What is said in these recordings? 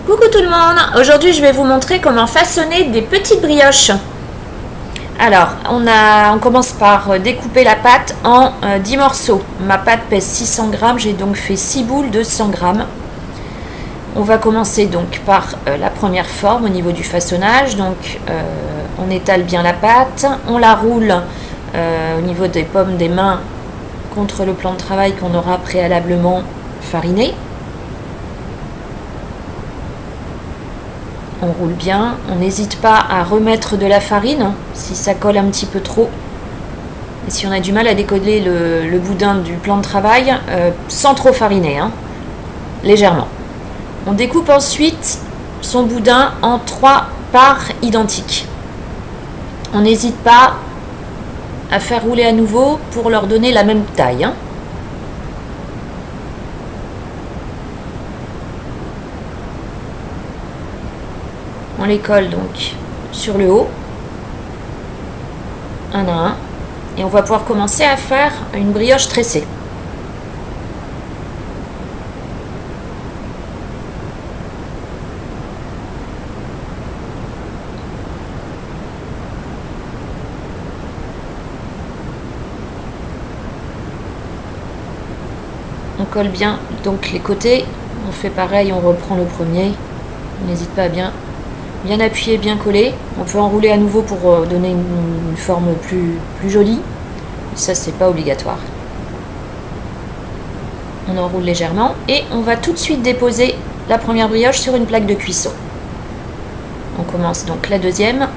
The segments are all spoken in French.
Coucou tout le monde, aujourd'hui je vais vous montrer comment façonner des petites brioches. Alors, on commence par découper la pâte en 10 morceaux. Ma pâte pèse 600 grammes, j'ai donc fait 6 boules de 100 grammes. On va commencer donc par la première forme au niveau du façonnage. Donc on étale bien la pâte, on la roule au niveau des paumes des mains contre le plan de travail qu'on aura préalablement fariné. On roule bien, on n'hésite pas à remettre de la farine si ça colle un petit peu trop. Et si on a du mal à décoller le boudin du plan de travail, sans trop fariner, légèrement. On découpe ensuite son boudin en 3 parts identiques. On n'hésite pas à faire rouler à nouveau pour leur donner la même taille. On les colle donc sur le haut, un à un, et on va pouvoir commencer à faire une brioche tressée. On colle bien donc les côtés, on fait pareil, on reprend le premier, on n'hésite pas à bien appuyer, bien coller. On peut enrouler à nouveau pour donner une forme plus jolie, ça c'est pas obligatoire. On enroule légèrement et on va tout de suite déposer la première brioche sur une plaque de cuisson. On commence donc la deuxième,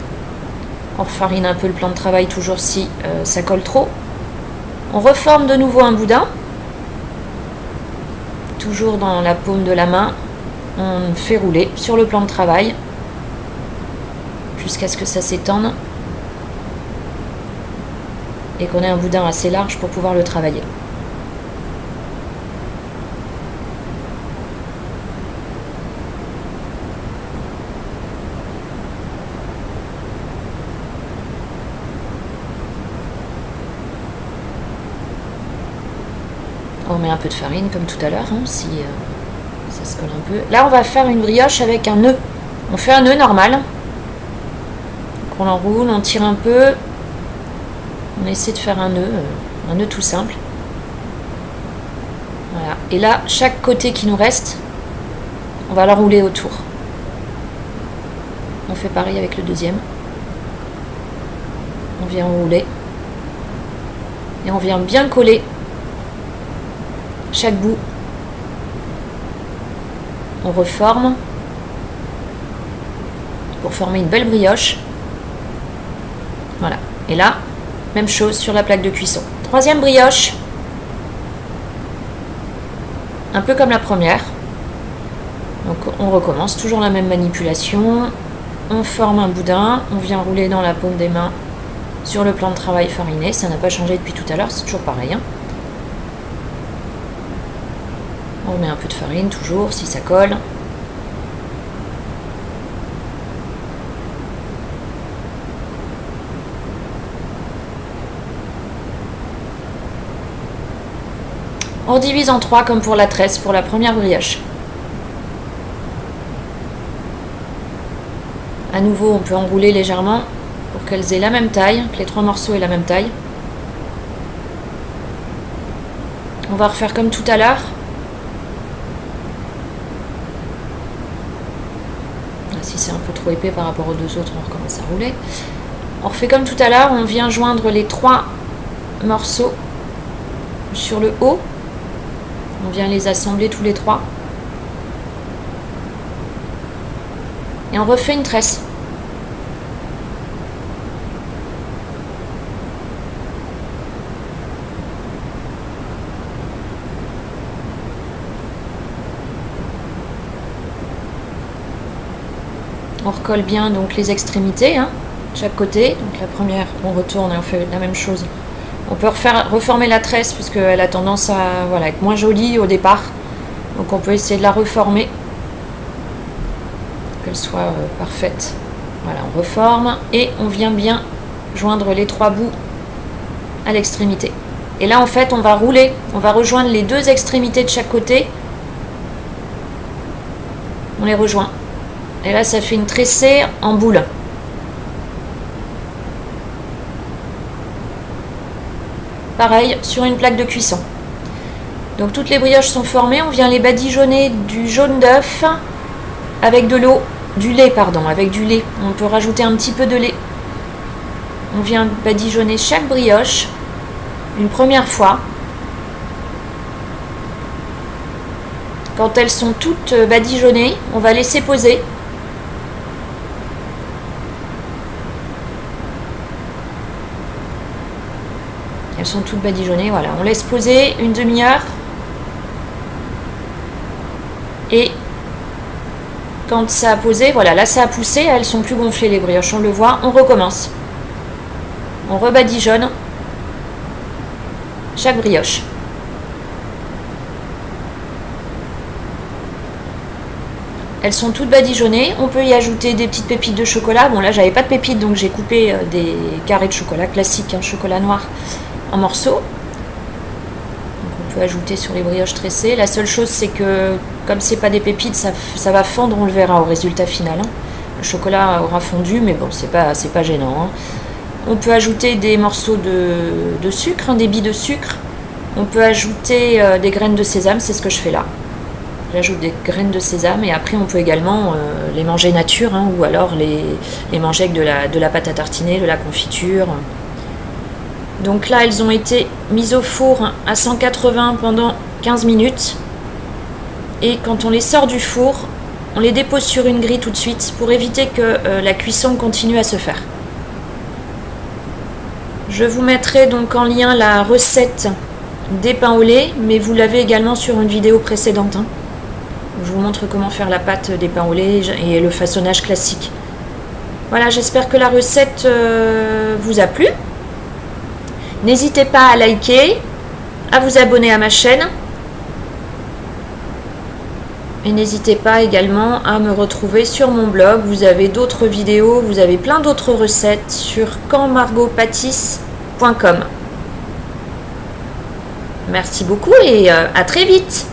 on refarine un peu le plan de travail toujours si ça colle trop. On reforme de nouveau un boudin, toujours dans la paume de la main, on fait rouler sur le plan de travail jusqu'à ce que ça s'étende et qu'on ait un boudin assez large pour pouvoir le travailler. On met un peu de farine comme tout à l'heure, si ça se colle un peu. Là on va faire une brioche avec un nœud. On fait un nœud normal. On l'enroule, on tire un peu, on essaie de faire un nœud tout simple. Voilà. Et là, chaque côté qui nous reste, on va l'enrouler autour. On fait pareil avec le deuxième. On vient enrouler. Et on vient bien coller chaque bout. On reforme pour former une belle brioche. Voilà, et là, même chose sur la plaque de cuisson. Troisième brioche, un peu comme la première. Donc on recommence, toujours la même manipulation. On forme un boudin, on vient rouler dans la paume des mains sur le plan de travail fariné. Ça n'a pas changé depuis tout à l'heure, c'est toujours pareil. On met un peu de farine, toujours, si ça colle. On divise en 3 comme pour la tresse, pour la première brioche. À nouveau, on peut enrouler légèrement pour qu'elles aient la même taille, que les 3 morceaux aient la même taille. On va refaire comme tout à l'heure. Si c'est un peu trop épais par rapport aux deux autres, on recommence à rouler. On refait comme tout à l'heure, on vient joindre les 3 morceaux sur le haut. On vient les assembler tous les 3. Et on refait une tresse. On recolle bien donc les extrémités, chaque côté. Donc la première, on retourne et on fait la même chose. On peut reformer la tresse parce qu'elle a tendance à être moins jolie au départ. Donc on peut essayer de la reformer, qu'elle soit parfaite. Voilà, on reforme et on vient bien joindre les 3 bouts à l'extrémité. Et là en fait on va rouler, on va rejoindre les 2 extrémités de chaque côté On les rejoint. Et là, ça fait une tressée en boule. Pareil, sur une plaque de cuisson. Donc toutes les brioches sont formées. On vient les badigeonner du jaune d'œuf avec de l'eau. Du lait, pardon, avec du lait. On peut rajouter un petit peu de lait. On vient badigeonner chaque brioche une première fois. Quand elles sont toutes badigeonnées, on va laisser poser. Elles sont toutes badigeonnées, voilà. On laisse poser une demi-heure. Et quand ça a posé, voilà, là ça a poussé, elles sont plus gonflées les brioches, on le voit. On recommence. On rebadigeonne chaque brioche. Elles sont toutes badigeonnées. On peut y ajouter des petites pépites de chocolat. Bon, là, j'avais pas de pépites, donc j'ai coupé des carrés de chocolat classique, chocolat noir en morceaux. Donc, on peut ajouter sur les brioches tressées. La seule chose, c'est que comme c'est pas des pépites, ça va fondre. On le verra au résultat final. Le chocolat aura fondu, mais bon, c'est pas gênant. On peut ajouter des morceaux de sucre, des billes de sucre. On peut ajouter des graines de sésame. C'est ce que je fais là. J'ajoute des graines de sésame et après on peut également les manger nature ou alors les manger avec de la pâte à tartiner, de la confiture. Donc là elles ont été mises au four à 180 pendant 15 minutes et quand on les sort du four, on les dépose sur une grille tout de suite pour éviter que la cuisson continue à se faire. Je vous mettrai donc en lien la recette des pains au lait, mais vous l'avez également sur une vidéo précédente. Je vous montre comment faire la pâte des pains au lait et le façonnage classique. Voilà, j'espère que la recette vous a plu. N'hésitez pas à liker, à vous abonner à ma chaîne. Et n'hésitez pas également à me retrouver sur mon blog. Vous avez d'autres vidéos, vous avez plein d'autres recettes sur quandmargotpâtisse.com. Merci beaucoup et à très vite.